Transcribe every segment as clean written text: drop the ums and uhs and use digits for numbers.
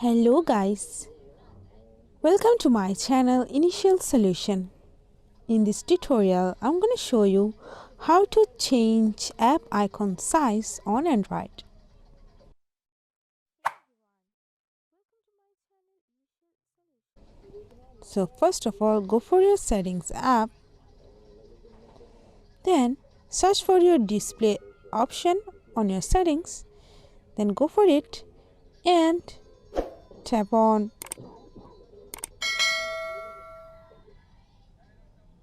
Hello guys, welcome to my channel Initial Solution. In this tutorial, I'm going to show you how to change app icon size on Android. So first of all, go for your settings app, then search for your display option on your settings, then go for it and tap on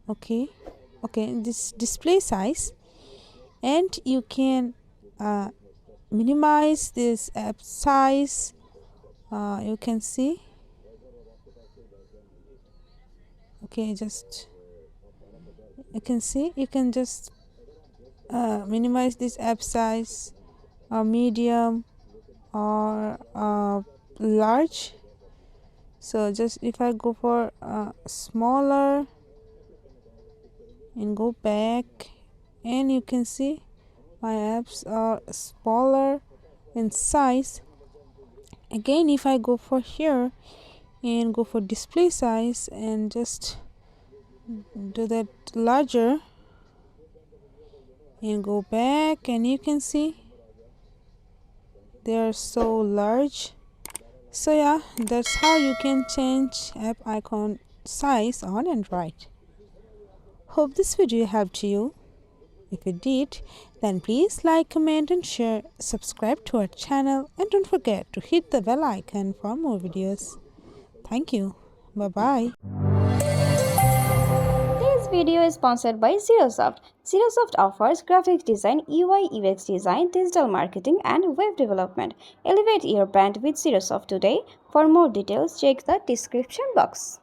okay this display size, and you can minimize this app size. You can see, you can just minimize this app size, or medium, or large. So just if I go for smaller and go back, and you can see my apps are smaller in size. Again, if I go for here and go for display size and just do that larger and go back, and you can see they are so large. So yeah, that's how you can change app icon size on Android. Hope this video helped you. If it did, then please like, comment and share, subscribe to our channel, and don't forget to hit the bell icon for more videos. Thank you. Bye bye. This video is sponsored by Zerosoft. Zerosoft offers graphics design, UI UX design, digital marketing, and web development. Elevate your brand with Zerosoft today. For more details, check the description box.